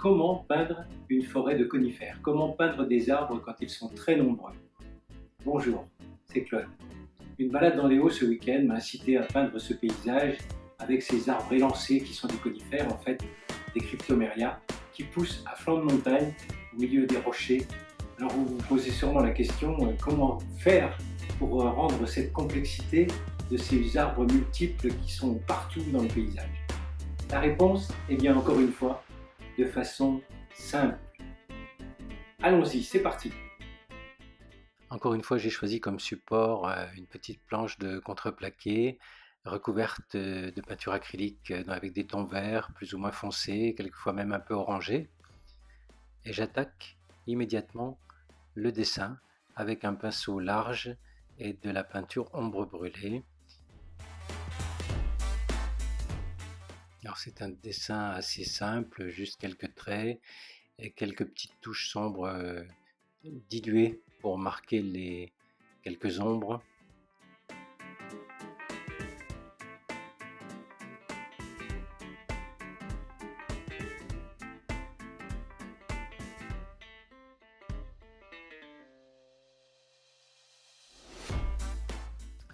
Comment peindre une forêt de conifères? Comment peindre des arbres quand ils sont très nombreux? Bonjour, c'est Claude. Une balade dans les Hauts ce week-end m'a incité à peindre ce paysage avec ces arbres élancés qui sont des conifères, en fait, des cryptomérias, qui poussent à flanc de montagne, au milieu des rochers. Alors vous vous posez sûrement la question, comment faire pour rendre cette complexité de ces arbres multiples qui sont partout dans le paysage? La réponse, eh bien encore une fois, de façon simple. Allons-y, c'est parti. Encore une fois, j'ai choisi comme support une petite planche de contreplaqué recouverte de peinture acrylique avec des tons verts plus ou moins foncés, quelquefois même un peu orangés. Et j'attaque immédiatement le dessin avec un pinceau large et de la peinture ombre brûlée. Alors c'est un dessin assez simple, juste quelques traits et quelques petites touches sombres diluées pour marquer les quelques ombres.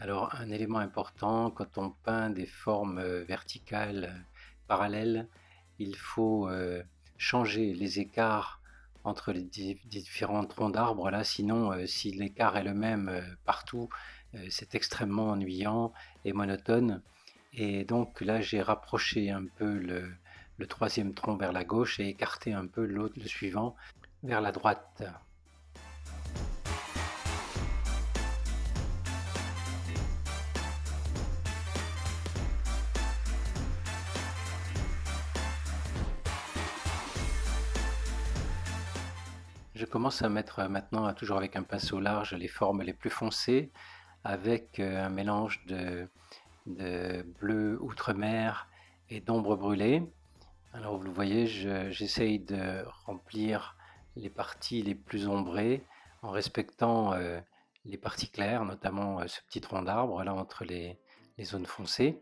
Alors un élément important, quand on peint des formes verticales parallèles, il faut changer les écarts entre les différents troncs d'arbres là, sinon si l'écart est le même partout, c'est extrêmement ennuyant et monotone. Et donc là j'ai rapproché un peu le troisième tronc vers la gauche et écarté un peu l'autre, le suivant, vers la droite. Je commence à mettre maintenant, toujours avec un pinceau large, les formes les plus foncées, avec un mélange de bleu outre-mer et d'ombre brûlée. Alors vous le voyez, j'essaye de remplir les parties les plus ombrées en respectant les parties claires, notamment ce petit tronc d'arbre là entre les zones foncées.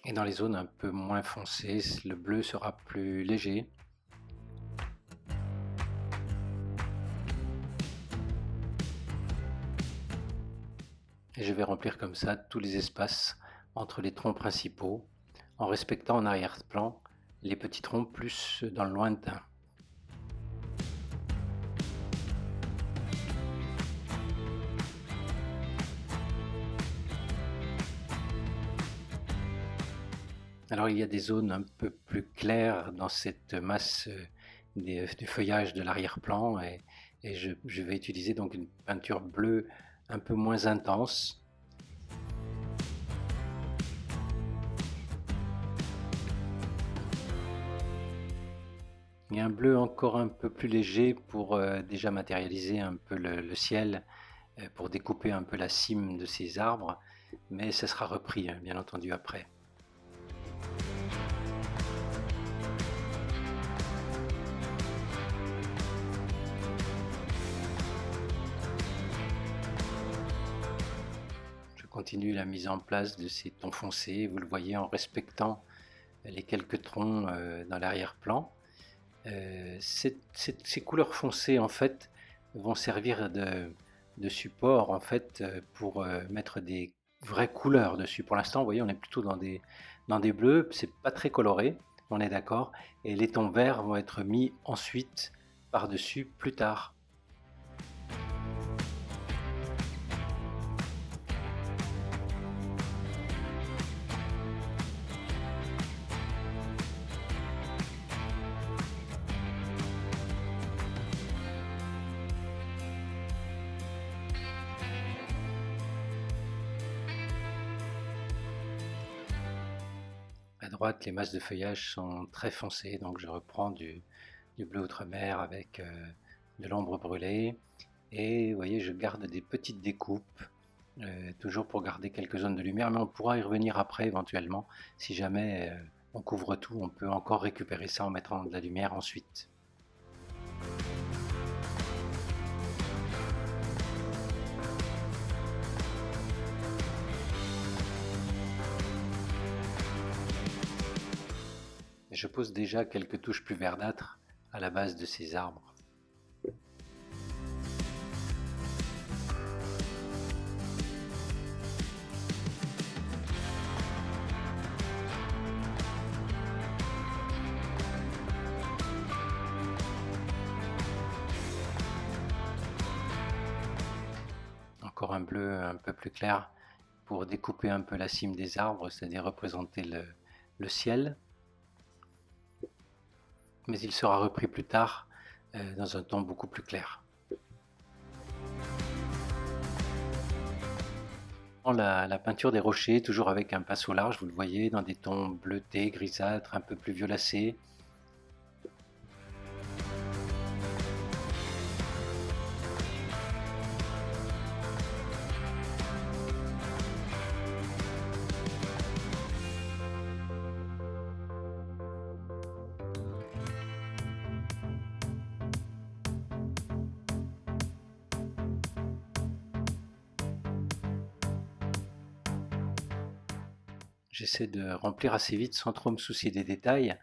Et dans les zones un peu moins foncées, le bleu sera plus léger. Et je vais remplir comme ça tous les espaces entre les troncs principaux, en respectant en arrière-plan les petits troncs plus dans le lointain. Alors il y a des zones un peu plus claires dans cette masse du feuillage de l'arrière-plan et je vais utiliser donc une peinture bleue un peu moins intense. Et un bleu encore un peu plus léger pour déjà matérialiser un peu le ciel, pour découper un peu la cime de ces arbres, mais ça sera repris bien entendu après. Je continue la mise en place de ces tons foncés, vous le voyez, en respectant les quelques troncs dans l'arrière-plan. Ces couleurs foncées en fait vont servir de support en fait pour mettre des vraies couleurs dessus. Pour l'instant, vous voyez, on est plutôt dans des bleus, c'est pas très coloré, on est d'accord, et les tons verts vont être mis ensuite par-dessus plus tard. À droite, les masses de feuillage sont très foncées, donc je reprends du bleu outre-mer avec de l'ombre brûlée. Et vous voyez, je garde des petites découpes, toujours pour garder quelques zones de lumière, mais on pourra y revenir après éventuellement. Si jamais on couvre tout, on peut encore récupérer ça en mettant de la lumière ensuite. Je pose déjà quelques touches plus verdâtres à la base de ces arbres. Encore un bleu un peu plus clair pour découper un peu la cime des arbres, c'est-à-dire représenter le ciel. Mais il sera repris plus tard dans un ton beaucoup plus clair. La peinture des rochers, toujours avec un pinceau large, vous le voyez, dans des tons bleutés, grisâtres, un peu plus violacés. J'essaie de remplir assez vite sans trop me soucier des détails,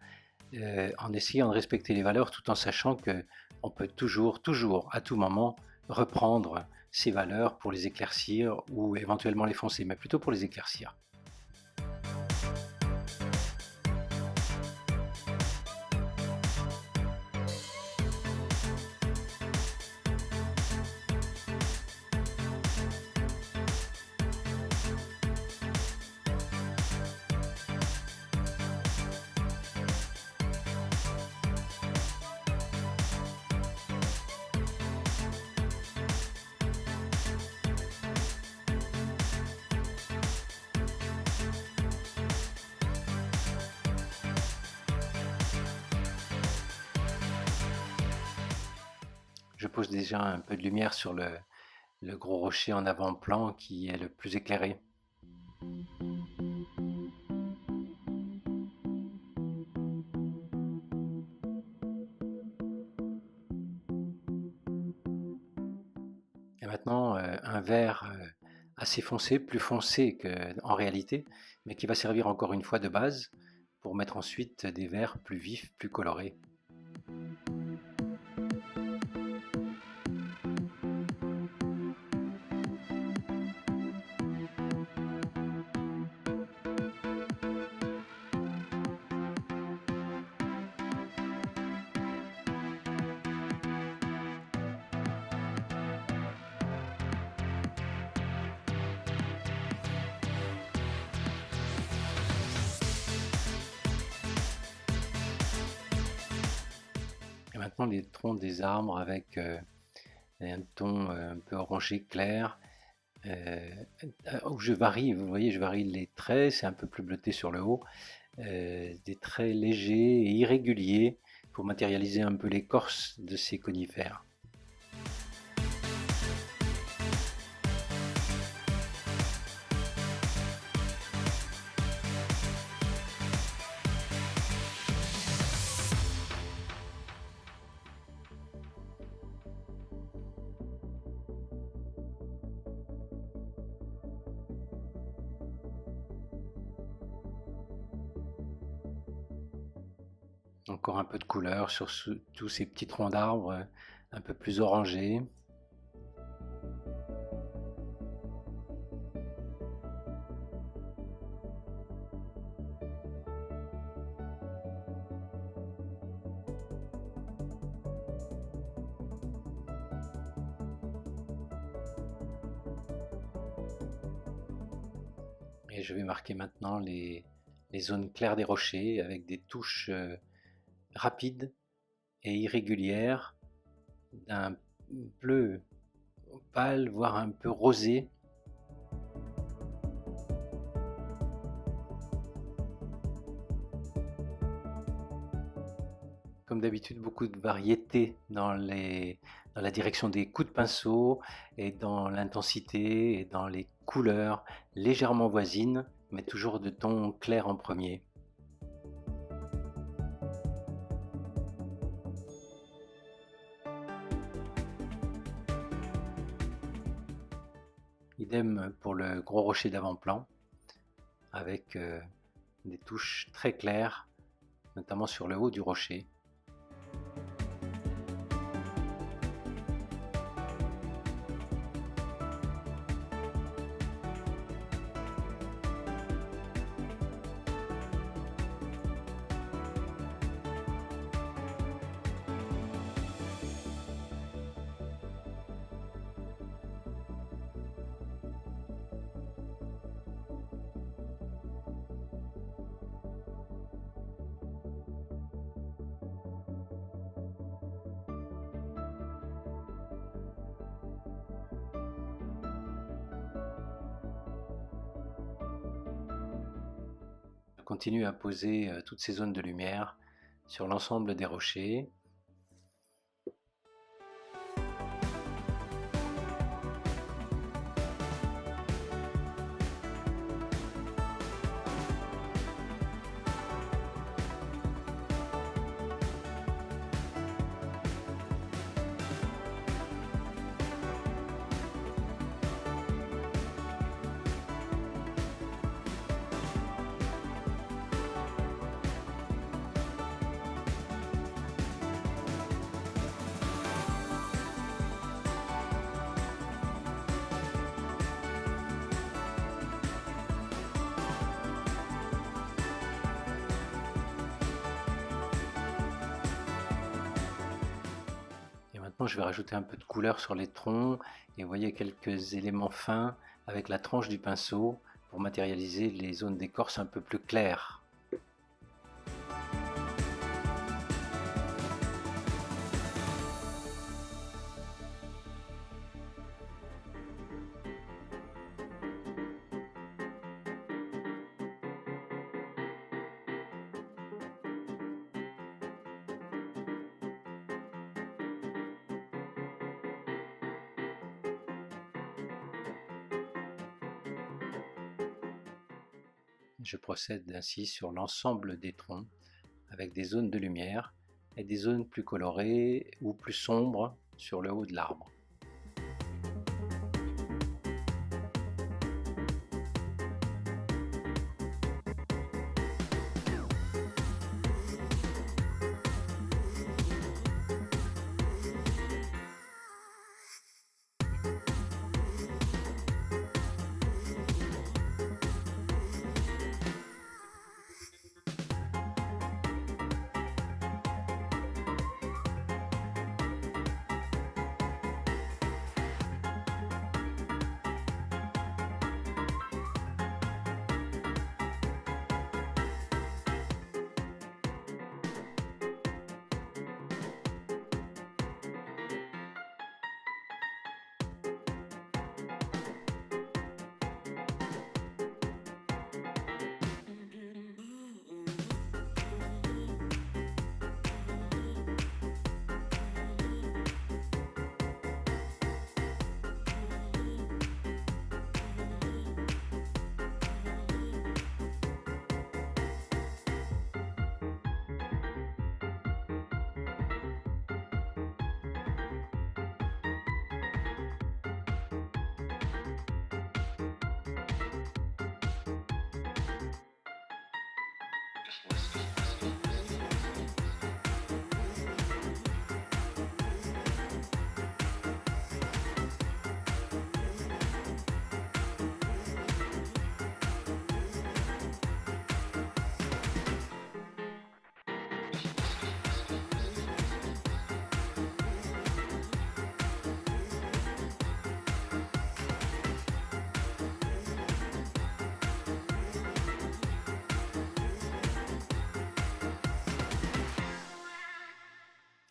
en essayant de respecter les valeurs tout en sachant que on peut toujours, à tout moment, reprendre ces valeurs pour les éclaircir ou éventuellement les foncer, mais plutôt pour les éclaircir. Je pose déjà un peu de lumière sur le gros rocher en avant-plan qui est le plus éclairé. Et maintenant, un vert assez foncé, plus foncé qu'en réalité, mais qui va servir encore une fois de base pour mettre ensuite des verts plus vifs, plus colorés. Et maintenant les troncs des arbres avec un ton un peu orangé clair, où je varie, vous voyez, je varie les traits, c'est un peu plus bleuté sur le haut, des traits légers et irréguliers pour matérialiser un peu l'écorce de ces conifères. Encore un peu de couleur sur tous ces petits troncs d'arbres un peu plus orangés. Et je vais marquer maintenant les zones claires des rochers avec des touches rapides et irrégulières d'un bleu pâle, voire un peu rosé. Comme d'habitude, beaucoup de variété dans la direction des coups de pinceau et dans l'intensité et dans les couleurs légèrement voisines, mais toujours de ton clair en premier. Idem pour le gros rocher d'avant-plan, avec des touches très claires notamment sur le haut du rocher. Je continue à poser toutes ces zones de lumière sur l'ensemble des rochers. Maintenant, je vais rajouter un peu de couleur sur les troncs et vous voyez quelques éléments fins avec la tranche du pinceau pour matérialiser les zones d'écorce un peu plus claires. Je procède ainsi sur l'ensemble des troncs avec des zones de lumière et des zones plus colorées ou plus sombres sur le haut de l'arbre.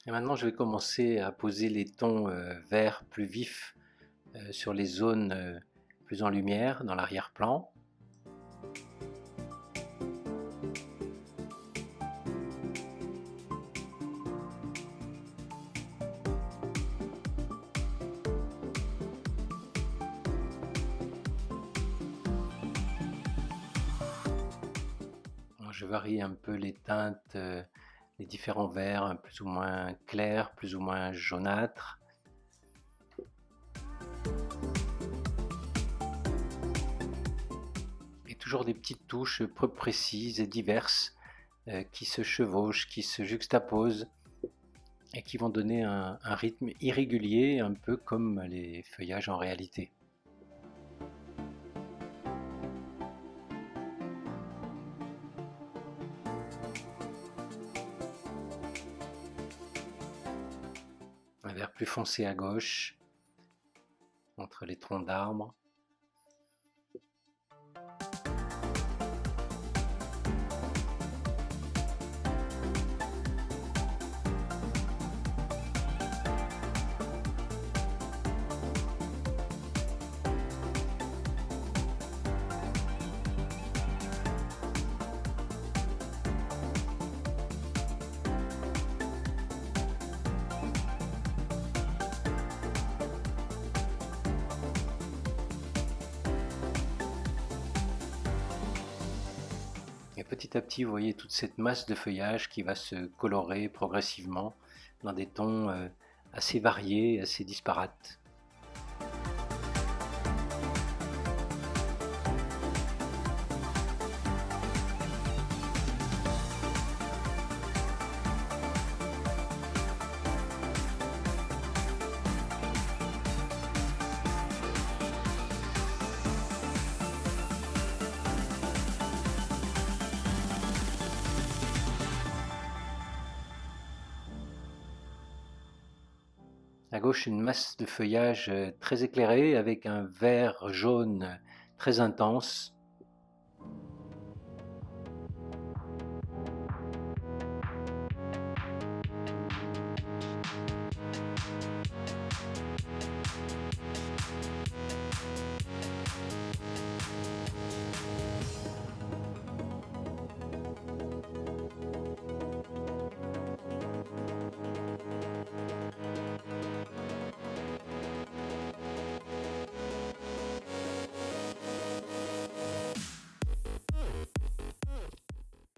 Et maintenant, je vais commencer à poser les tons verts plus vifs sur les zones plus en lumière dans l'arrière-plan. Je varie un peu les teintes, les différents verts, plus ou moins clairs, plus ou moins jaunâtres. Et toujours des petites touches peu précises et diverses qui se chevauchent, qui se juxtaposent et qui vont donner un rythme irrégulier, un peu comme les feuillages en réalité. Un vert plus foncé à gauche, entre les troncs d'arbres. Et petit à petit, vous voyez toute cette masse de feuillage qui va se colorer progressivement dans des tons assez variés, assez disparates. À gauche, une masse de feuillage très éclairé avec un vert jaune très intense.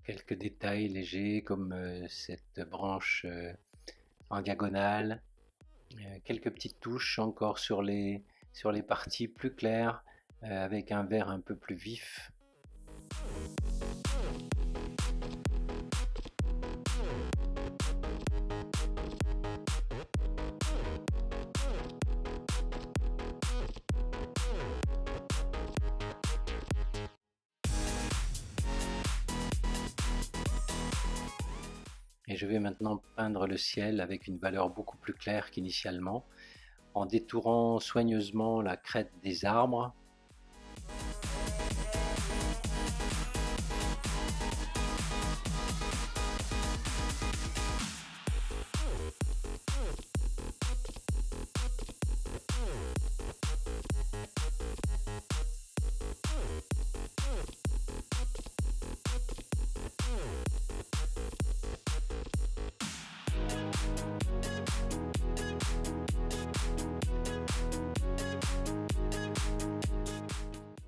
Quelques détails légers comme cette branche en diagonale, quelques petites touches encore sur les parties plus claires avec un vert un peu plus vif. Et je vais maintenant peindre le ciel avec une valeur beaucoup plus claire qu'initialement, en détourant soigneusement la crête des arbres.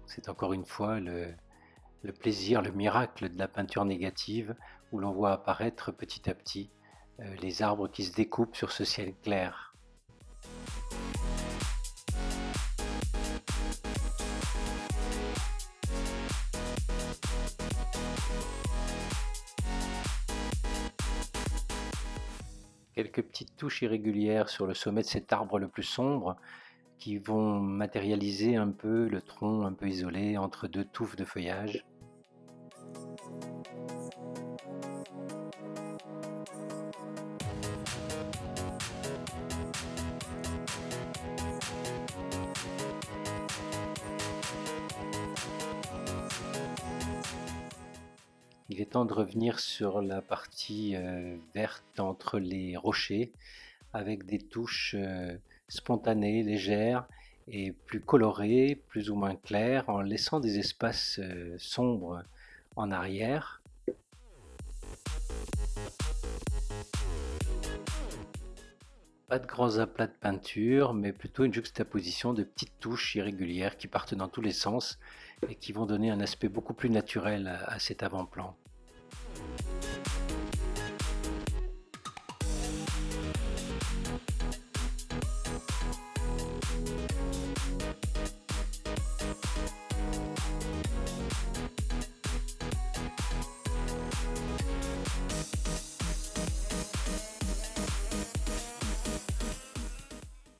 C'est encore une fois le plaisir, le miracle de la peinture négative, où l'on voit apparaître petit à petit les arbres qui se découpent sur ce ciel clair. Quelques petites touches irrégulières sur le sommet de cet arbre le plus sombre qui vont matérialiser un peu le tronc un peu isolé entre deux touffes de feuillage. Il est temps de revenir sur la partie verte entre les rochers avec des touches spontanées, légères et plus colorées, plus ou moins claires, en laissant des espaces sombres en arrière. Pas de grands aplats de peinture, mais plutôt une juxtaposition de petites touches irrégulières qui partent dans tous les sens et qui vont donner un aspect beaucoup plus naturel à cet avant-plan.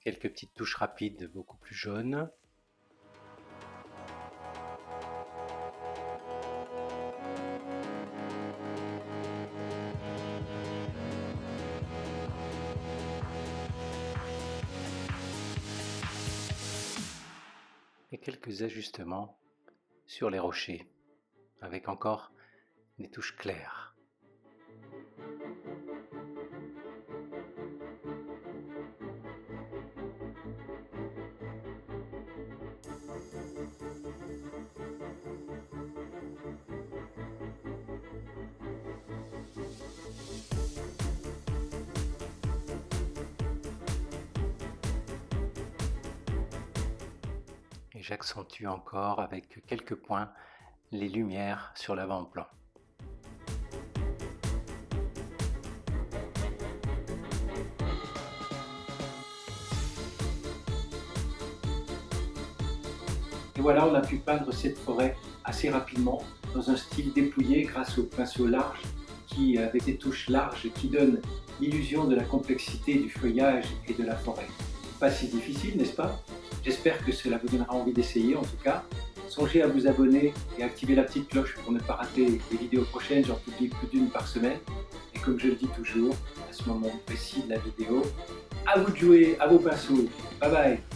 quelques petites touches rapides beaucoup plus jaunes. Et quelques ajustements sur les rochers, avec encore des touches claires. Et j'accentue encore avec quelques points les lumières sur l'avant-plan. Et voilà, on a pu peindre cette forêt assez rapidement dans un style dépouillé grâce au pinceau large qui, avec des touches larges qui donnent l'illusion de la complexité du feuillage et de la forêt. Pas si difficile, n'est-ce pas? J'espère que cela vous donnera envie d'essayer en tout cas. Songez à vous abonner et activer la petite cloche pour ne pas rater les vidéos prochaines, j'en publie plus d'une par semaine. Et comme je le dis toujours, à ce moment précis de la vidéo, à vous de jouer, à vos pinceaux. Bye bye!